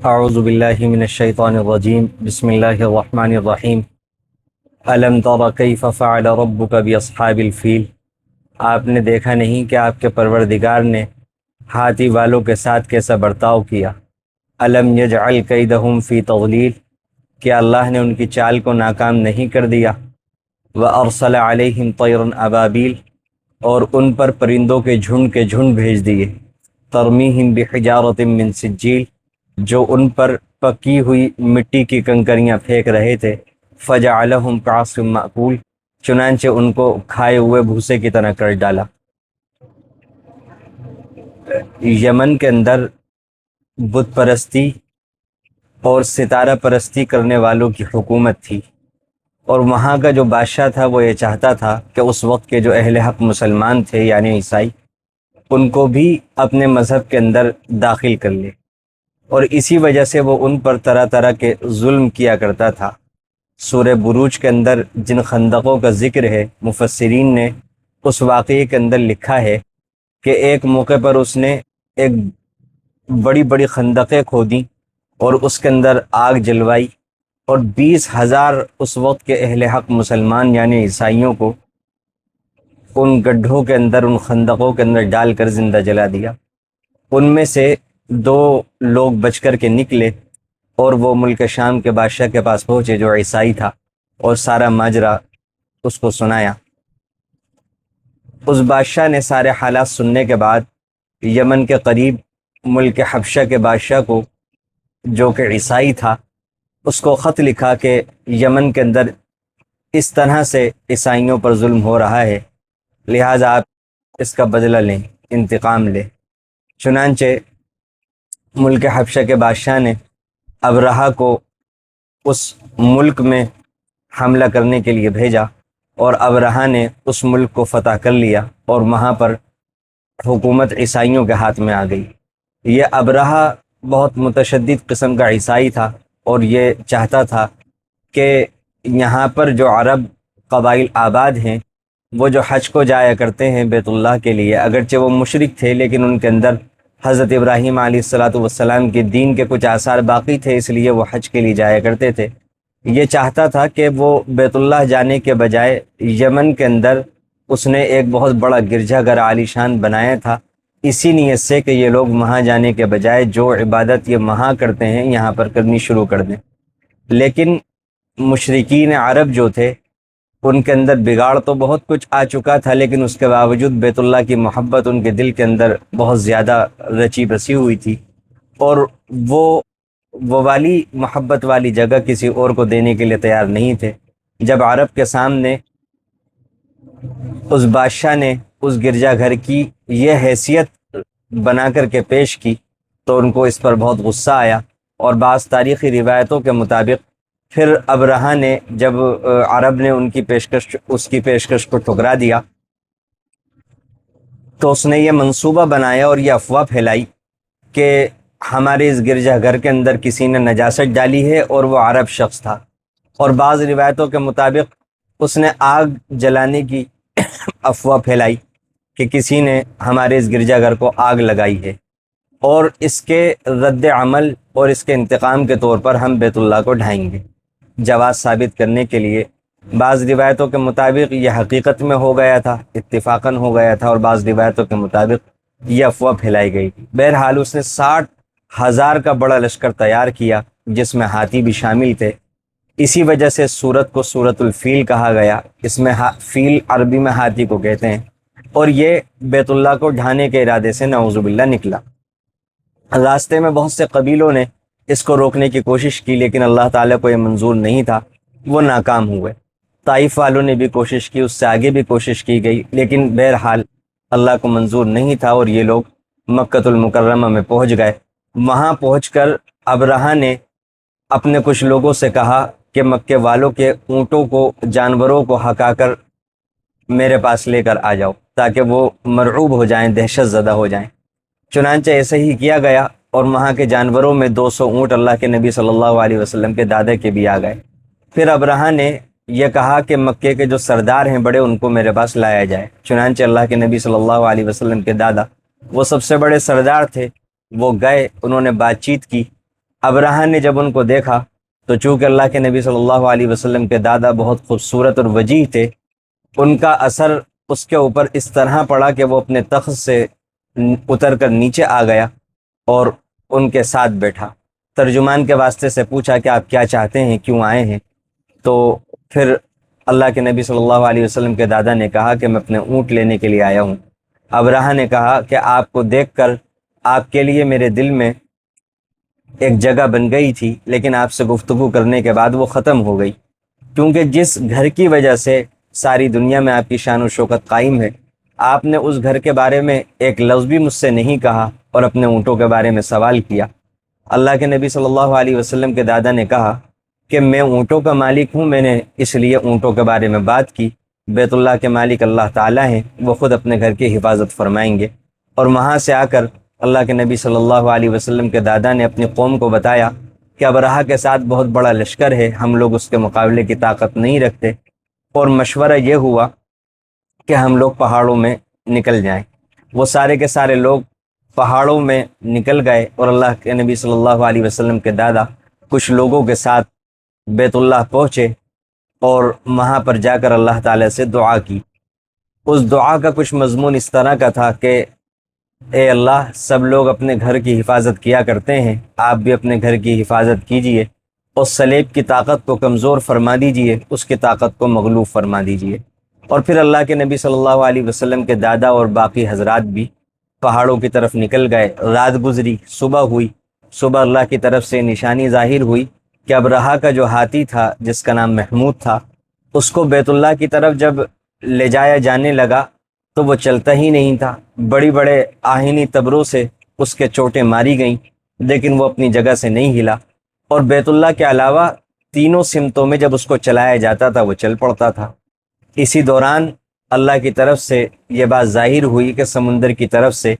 اعوذ باللہ من الشیطان الرجیم بسم اللہ الرحمن الرحیم الم تر کیف فعل ربک باصحاب الفیل۔ آپ نے دیکھا نہیں کہ آپ کے پروردگار نے ہاتھی والوں کے ساتھ کیسا برتاؤ کیا۔ الم یجعل کیدہم فی تضلیل، کہ اللہ نے ان کی چال کو ناکام نہیں کر دیا۔ وارسل علیہم طیرا ابابیل، اور ان پر پرندوں کے جھنڈ بھیج دیے۔ ترمیہم بحجارۃ من سجیل، جو ان پر پکی ہوئی مٹی کی کنکریاں پھینک رہے تھے۔ فجعلہم کعصف مأکول، چنانچہ ان کو کھائے ہوئے بھوسے کی طرح کر ڈالا۔ یمن کے اندر بت پرستی اور ستارہ پرستی کرنے والوں کی حکومت تھی، اور وہاں کا جو بادشاہ تھا وہ یہ چاہتا تھا کہ اس وقت کے جو اہل حق مسلمان تھے یعنی عیسائی، ان کو بھی اپنے مذہب کے اندر داخل کر لے، اور اسی وجہ سے وہ ان پر طرح طرح کے ظلم کیا کرتا تھا۔ سورہ بروج کے اندر جن خندقوں کا ذکر ہے، مفسرین نے اس واقعے کے اندر لکھا ہے کہ ایک موقع پر اس نے ایک بڑی بڑی خندقیں کھودیں اور اس کے اندر آگ جلوائی، اور 20,000 اس وقت کے اہل حق مسلمان یعنی عیسائیوں کو ان گڈھوں کے اندر، ان خندقوں کے اندر ڈال کر زندہ جلا دیا۔ ان میں سے 2 لوگ بچ کر کے نکلے، اور وہ ملک شام کے بادشاہ کے پاس پہنچے جو عیسائی تھا، اور سارا ماجرا اس کو سنایا۔ اس بادشاہ نے سارے حالات سننے کے بعد یمن کے قریب ملک حبشہ کے بادشاہ کو، جو کہ عیسائی تھا، اس کو خط لکھا کہ یمن کے اندر اس طرح سے عیسائیوں پر ظلم ہو رہا ہے، لہٰذا آپ اس کا بدلہ لیں، انتقام لیں۔ چنانچہ ملک حبشہ کے بادشاہ نے ابرہہ کو اس ملک میں حملہ کرنے کے لیے بھیجا، اور ابرہہ نے اس ملک کو فتح کر لیا، اور وہاں پر حکومت عیسائیوں کے ہاتھ میں آ گئی۔ یہ ابرہہ بہت متشدد قسم کا عیسائی تھا، اور یہ چاہتا تھا کہ یہاں پر جو عرب قبائل آباد ہیں، وہ جو حج کو جایا کرتے ہیں بیت اللہ کے لیے، اگرچہ وہ مشرک تھے لیکن ان کے اندر حضرت ابراہیم علیہ السلام کے دین کے کچھ آثار باقی تھے، اس لیے وہ حج کے لیے جایا کرتے تھے۔ یہ چاہتا تھا کہ وہ بیت اللہ جانے کے بجائے یمن کے اندر اس نے ایک بہت بڑا گرجا گھر عالی شان بنایا تھا، اسی نیت سے کہ یہ لوگ وہاں جانے کے بجائے جو عبادت یہ وہاں کرتے ہیں یہاں پر کرنی شروع کر دیں۔ لیکن مشرکین عرب جو تھے ان کے اندر بگاڑ تو بہت کچھ آ چکا تھا، لیکن اس کے باوجود بیت اللہ کی محبت ان کے دل کے اندر بہت زیادہ رچی بسی ہوئی تھی، اور وہ والی محبت والی جگہ کسی اور کو دینے کے لیے تیار نہیں تھے۔ جب عرب کے سامنے اس بادشاہ نے اس گرجا گھر کی یہ حیثیت بنا کر کے پیش کی تو ان کو اس پر بہت غصہ آیا، اور بعض تاریخی روایتوں کے مطابق پھر ابرہہ نے جب عرب نے اس کی پیشکش کو ٹھکرا دیا تو اس نے یہ منصوبہ بنایا اور یہ افواہ پھیلائی کہ ہمارے اس گرجا گھر کے اندر کسی نے نجاست ڈالی ہے اور وہ عرب شخص تھا، اور بعض روایتوں کے مطابق اس نے آگ جلانے کی افواہ پھیلائی کہ کسی نے ہمارے اس گرجا گھر کو آگ لگائی ہے، اور اس کے رد عمل اور اس کے انتقام کے طور پر ہم بیت اللہ کو ڈھائیں گے۔ جواز ثابت کرنے کے لیے بعض روایتوں کے مطابق یہ حقیقت میں ہو گیا تھا، اتفاقاً ہو گیا تھا، اور بعض روایتوں کے مطابق یہ افواہ پھیلائی گئی تھی۔ بہرحال اس نے 60,000 کا بڑا لشکر تیار کیا جس میں ہاتھی بھی شامل تھے۔ اسی وجہ سے سورت کو سورت الفیل کہا گیا، اس میں فیل عربی میں ہاتھی کو کہتے ہیں، اور یہ بیت اللہ کو ڈھانے کے ارادے سے نعوذ باللہ نکلا۔ راستے میں بہت سے قبیلوں نے اس کو روکنے کی کوشش کی، لیکن اللہ تعالیٰ کو یہ منظور نہیں تھا، وہ ناکام ہوئے۔ طائف والوں نے بھی کوشش کی، اس سے آگے بھی کوشش کی گئی، لیکن بہرحال اللہ کو منظور نہیں تھا، اور یہ لوگ مکۃ المکرمہ میں پہنچ گئے۔ وہاں پہنچ کر ابرہہ نے اپنے کچھ لوگوں سے کہا کہ مکے والوں کے اونٹوں کو، جانوروں کو ہکا کر میرے پاس لے کر آ جاؤ تاکہ وہ مرعوب ہو جائیں، دہشت زدہ ہو جائیں۔ چنانچہ ایسے ہی کیا گیا، اور وہاں کے جانوروں میں 200 اونٹ اللہ کے نبی صلی اللہ علیہ وسلم کے دادا کے بھی آ گئے۔ پھر ابرہہ نے یہ کہا کہ مکے کے جو سردار ہیں بڑے، ان کو میرے پاس لایا جائے۔ چنانچہ اللہ کے نبی صلی اللہ علیہ وسلم کے دادا وہ سب سے بڑے سردار تھے، وہ گئے، انہوں نے بات چیت کی، ابرہہ نے جب ان کو دیکھا تو چونکہ اللہ کے نبی صلی اللہ علیہ وسلم کے دادا بہت خوبصورت اور وجیح تھے، ان کا اثر اس کے اوپر اس طرح پڑا کہ وہ اپنے تخت سے اتر کر نیچے آ گیا اور ان کے ساتھ بیٹھا۔ ترجمان کے واسطے سے پوچھا کہ آپ کیا چاہتے ہیں، کیوں آئے ہیں؟ تو پھر اللہ کے نبی صلی اللہ علیہ وسلم کے دادا نے کہا کہ میں اپنے اونٹ لینے کے لیے آیا ہوں۔ ابرہہ نے کہا کہ آپ کو دیکھ کر آپ کے لیے میرے دل میں ایک جگہ بن گئی تھی، لیکن آپ سے گفتگو کرنے کے بعد وہ ختم ہو گئی، کیونکہ جس گھر کی وجہ سے ساری دنیا میں آپ کی شان و شوکت قائم ہے، آپ نے اس گھر کے بارے میں ایک لفظ بھی مجھ سے نہیں کہا اور اپنے اونٹوں کے بارے میں سوال کیا۔ اللہ کے نبی صلی اللہ علیہ وسلم کے دادا نے کہا کہ میں اونٹوں کا مالک ہوں، میں نے اس لیے اونٹوں کے بارے میں بات کی، بیت اللہ کے مالک اللہ تعالیٰ ہیں، وہ خود اپنے گھر کی حفاظت فرمائیں گے۔ اور وہاں سے آ کر اللہ کے نبی صلی اللہ علیہ وسلم کے دادا نے اپنی قوم کو بتایا کہ ابرہہ کے ساتھ بہت بڑا لشکر ہے، ہم لوگ اس کے مقابلے کی طاقت نہیں رکھتے، اور مشورہ یہ ہوا کہ ہم لوگ پہاڑوں میں نکل جائیں۔ وہ سارے کے سارے لوگ پہاڑوں میں نکل گئے اور اللہ کے نبی صلی اللہ علیہ وسلم کے دادا کچھ لوگوں کے ساتھ بیت اللہ پہنچے اور وہاں پر جا کر اللہ تعالیٰ سے دعا کی۔ اس دعا کا کچھ مضمون اس طرح کا تھا کہ اے اللہ، سب لوگ اپنے گھر کی حفاظت کیا کرتے ہیں، آپ بھی اپنے گھر کی حفاظت کیجئے، اور سلیب کی طاقت کو کمزور فرما دیجئے، اس کی طاقت کو مغلوب فرما دیجئے۔ اور پھر اللہ کے نبی صلی اللہ علیہ وسلم کے دادا اور باقی حضرات بھی پہاڑوں کی طرف نکل گئے۔ رات گزری، صبح ہوئی، صبح اللہ کی طرف سے نشانی ظاہر ہوئی کہ ابرہہ کا جو ہاتھی تھا جس کا نام محمود تھا، اس کو بیت اللہ کی طرف جب لے جایا جانے لگا تو وہ چلتا ہی نہیں تھا، بڑی بڑے آہنی تبروں سے اس کے چوٹیں ماری گئیں، لیکن وہ اپنی جگہ سے نہیں ہلا، اور بیت اللہ کے علاوہ تینوں سمتوں میں جب اس کو چلایا جاتا تھا وہ چل پڑتا تھا۔ اسی دوران اللہ کی طرف سے یہ بات ظاہر ہوئی کہ سمندر کی طرف سے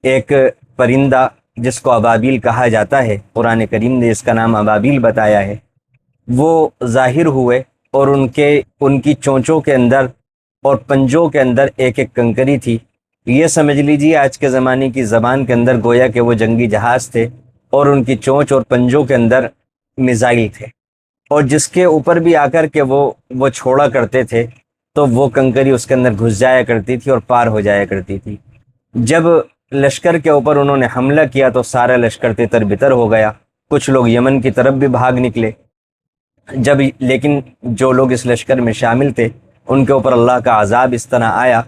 ایک پرندہ جس کو ابابیل کہا جاتا ہے، قرآن کریم نے اس کا نام ابابیل بتایا ہے، وہ ظاہر ہوئے، اور ان کی چونچوں کے اندر اور پنجوں کے اندر ایک ایک کنکری تھی۔ یہ سمجھ لیجیے آج کے زمانے کی زبان کے اندر گویا کہ وہ جنگی جہاز تھے، اور ان کی چونچ اور پنجوں کے اندر میزائل تھے، اور جس کے اوپر بھی آ کر کے وہ چھوڑا کرتے تھے تو وہ کنکری اس کے اندر گھس جایا کرتی تھی اور پار ہو جایا کرتی تھی۔ جب لشکر کے اوپر انہوں نے حملہ کیا تو سارا لشکر تتر بتر ہو گیا، کچھ لوگ یمن کی طرف بھی بھاگ نکلے، لیکن جو لوگ اس لشکر میں شامل تھے ان کے اوپر اللہ کا عذاب اس طرح آیا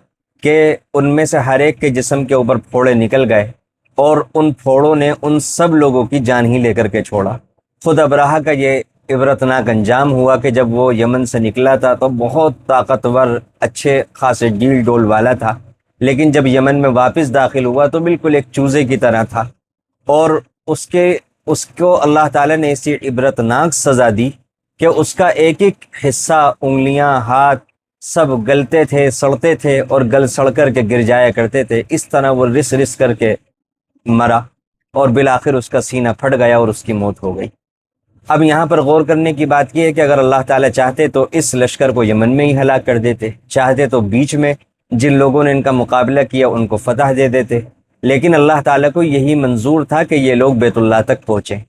کہ ان میں سے ہر ایک کے جسم کے اوپر پھوڑے نکل گئے، اور ان پھوڑوں نے ان سب لوگوں کی جان ہی لے کر کے چھوڑا۔ خود ابرہہ کا یہ عبرتناک انجام ہوا کہ جب وہ یمن سے نکلا تھا تو بہت طاقتور، اچھے خاصے ڈیل ڈول والا تھا، لیکن جب یمن میں واپس داخل ہوا تو بالکل ایک چوزے کی طرح تھا، اور اس کو اللہ تعالیٰ نے ایسی عبرتناک سزا دی کہ اس کا ایک ایک حصہ، انگلیاں، ہاتھ، سب گلتے تھے، سڑتے تھے، اور گل سڑ کر کے گر جایا کرتے تھے۔ اس طرح وہ رس رس کر کے مرا، اور بالآخر اس کا سینہ پھٹ گیا اور اس کی موت ہو گئی۔ اب یہاں پر غور کرنے کی بات یہ ہے کہ اگر اللہ تعالیٰ چاہتے تو اس لشکر کو یمن میں ہی ہلاک کر دیتے، چاہتے تو بیچ میں جن لوگوں نے ان کا مقابلہ کیا ان کو فتح دے دیتے، لیکن اللہ تعالیٰ کو یہی منظور تھا کہ یہ لوگ بیت اللہ تک پہنچیں،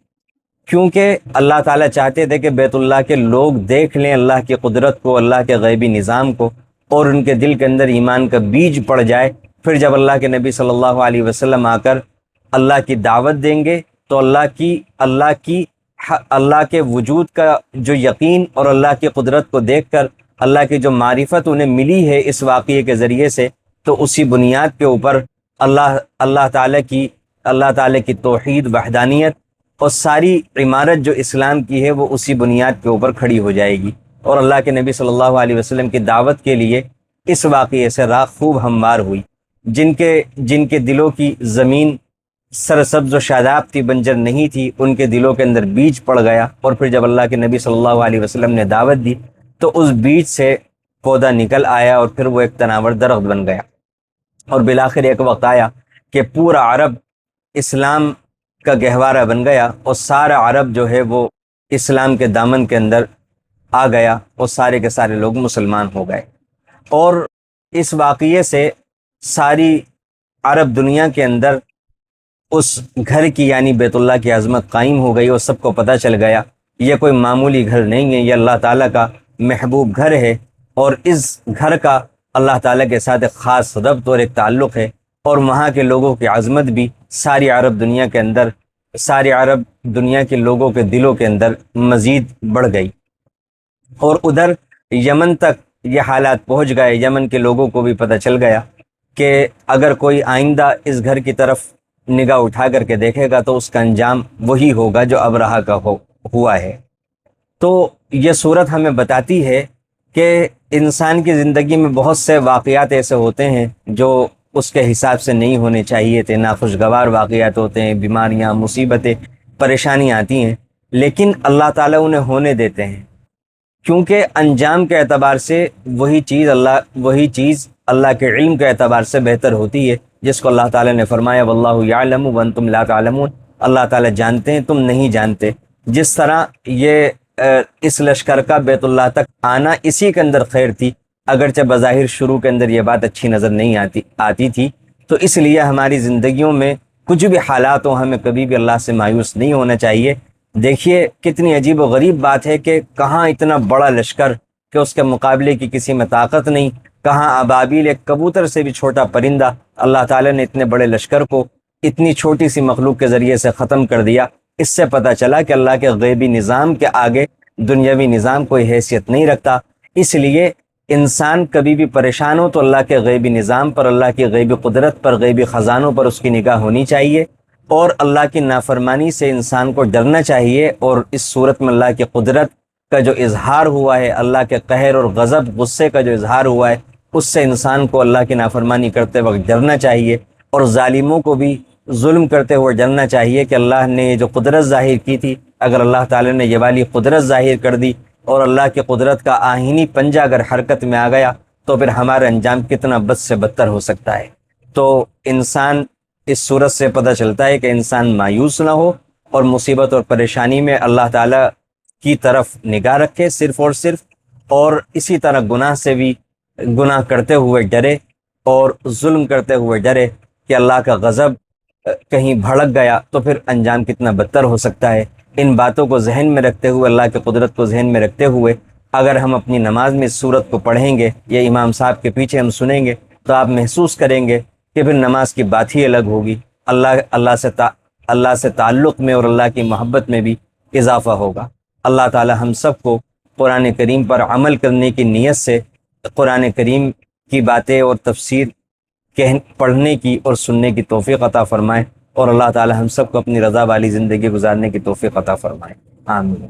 کیونکہ اللہ تعالیٰ چاہتے تھے کہ بیت اللہ کے لوگ دیکھ لیں اللہ کی قدرت کو، اللہ کے غیبی نظام کو، اور ان کے دل کے اندر ایمان کا بیج پڑ جائے۔ پھر جب اللہ کے نبی صلی اللہ علیہ وسلم آ کر اللہ کی دعوت دیں گے تو اللہ کے وجود کا جو یقین اور اللہ کی قدرت کو دیکھ کر اللہ کی جو معرفت انہیں ملی ہے اس واقعے کے ذریعے سے، تو اسی بنیاد کے اوپر اللہ تعالیٰ کی توحید، وحدانیت اور ساری عمارت جو اسلام کی ہے وہ اسی بنیاد کے اوپر کھڑی ہو جائے گی۔ اور اللہ کے نبی صلی اللہ علیہ وسلم کی دعوت کے لیے اس واقعے سے راہ خوب ہموار ہوئی۔ جن کے دلوں کی زمین سرسبز و شاداب تھی، بنجر نہیں تھی، ان کے دلوں کے اندر بیج پڑ گیا، اور پھر جب اللہ کے نبی صلی اللہ علیہ وسلم نے دعوت دی تو اس بیج سے پودا نکل آیا، اور پھر وہ ایک تناور درخت بن گیا، اور بالآخر ایک وقت آیا کہ پورا عرب اسلام کا گہوارہ بن گیا، اور سارا عرب جو ہے وہ اسلام کے دامن کے اندر آ گیا، اور سارے کے سارے لوگ مسلمان ہو گئے۔ اور اس واقعے سے ساری عرب دنیا کے اندر اس گھر کی یعنی بیت اللہ کی عظمت قائم ہو گئی اور سب کو پتہ چل گیا یہ کوئی معمولی گھر نہیں ہے، یہ اللہ تعالیٰ کا محبوب گھر ہے، اور اس گھر کا اللہ تعالیٰ کے ساتھ ایک خاص ربط اور ایک تعلق ہے، اور وہاں کے لوگوں کی عظمت بھی ساری عرب دنیا کے اندر، ساری عرب دنیا کے لوگوں کے دلوں کے اندر مزید بڑھ گئی، اور ادھر یمن تک یہ حالات پہنچ گئے۔ یمن کے لوگوں کو بھی پتہ چل گیا کہ اگر کوئی آئندہ اس گھر کی طرف نگاہ اٹھا کر کے دیکھے گا تو اس کا انجام وہی ہوگا جو ابرہہ کا ہوا ہے۔ تو یہ صورت ہمیں بتاتی ہے کہ انسان کی زندگی میں بہت سے واقعات ایسے ہوتے ہیں جو اس کے حساب سے نہیں ہونے چاہیے تھے، ناخوشگوار واقعات ہوتے ہیں، بیماریاں، مصیبتیں، پریشانیاں آتی ہیں، لیکن اللہ تعالیٰ انہیں ہونے دیتے ہیں، کیونکہ انجام کے اعتبار سے وہی چیز اللہ کے علم کے اعتبار سے بہتر ہوتی ہے، جس کو اللہ تعالیٰ نے فرمایا واللہ یعلم وانتم لا تعلمون، اللہ تعالیٰ جانتے ہیں تم نہیں جانتے۔ جس طرح یہ اس لشکر کا بیت اللہ تک آنا اسی کے اندر خیر تھی، اگرچہ بظاہر شروع کے اندر یہ بات اچھی نظر نہیں آتی تھی، تو اس لیے ہماری زندگیوں میں کچھ بھی حالات ہوں ہمیں کبھی بھی اللہ سے مایوس نہیں ہونا چاہیے۔ دیکھیے کتنی عجیب و غریب بات ہے کہ کہاں اتنا بڑا لشکر کہ اس کے مقابلے کی کسی میں طاقت نہیں، کہاں ابابیل ایک کبوتر سے بھی چھوٹا پرندہ، اللہ تعالیٰ نے اتنے بڑے لشکر کو اتنی چھوٹی سی مخلوق کے ذریعے سے ختم کر دیا۔ اس سے پتہ چلا کہ اللہ کے غیبی نظام کے آگے دنیاوی نظام کوئی حیثیت نہیں رکھتا۔ اس لیے انسان کبھی بھی پریشان ہو تو اللہ کے غیبی نظام پر، اللہ کی غیبی قدرت پر، غیبی خزانوں پر اس کی نگاہ ہونی چاہیے، اور اللہ کی نافرمانی سے انسان کو ڈرنا چاہیے۔ اور اس صورت میں اللہ کی قدرت کا جو اظہار ہوا ہے، اللہ کے قہر اور غضب، غصے کا جو اظہار ہوا ہے، اس سے انسان کو اللہ کی نافرمانی کرتے وقت ڈرنا چاہیے، اور ظالموں کو بھی ظلم کرتے ہوئے ڈرنا چاہیے کہ اللہ نے جو قدرت ظاہر کی تھی، اگر اللہ تعالیٰ نے یہ والی قدرت ظاہر کر دی اور اللہ کی قدرت کا آہینی پنجہ اگر حرکت میں آ گیا تو پھر ہمارا انجام کتنا بد سے بدتر ہو سکتا ہے۔ تو انسان اس صورت سے پتہ چلتا ہے کہ انسان مایوس نہ ہو اور مصیبت اور پریشانی میں اللہ تعالیٰ کی طرف نگاہ رکھے صرف اور صرف، اور اسی طرح گناہ سے بھی گناہ کرتے ہوئے ڈرے اور ظلم کرتے ہوئے ڈرے کہ اللہ کا غضب کہیں بھڑک گیا تو پھر انجام کتنا بدتر ہو سکتا ہے۔ ان باتوں کو ذہن میں رکھتے ہوئے، اللہ کی قدرت کو ذہن میں رکھتے ہوئے اگر ہم اپنی نماز میں اس صورت کو پڑھیں گے یا امام صاحب کے پیچھے ہم سنیں گے تو آپ محسوس کریں گے کہ پھر نماز کی بات ہی الگ ہوگی، اللہ سے تعلق میں اور اللہ کی محبت میں بھی اضافہ ہوگا۔ اللہ تعالی ہم سب کو قرآن کریم پر عمل کرنے کی نیت سے قرآن کریم کی باتیں اور تفسیر پڑھنے کی اور سننے کی توفیق عطا فرمائے، اور اللہ تعالی ہم سب کو اپنی رضا والی زندگی گزارنے کی توفیق عطا فرمائے، آمین۔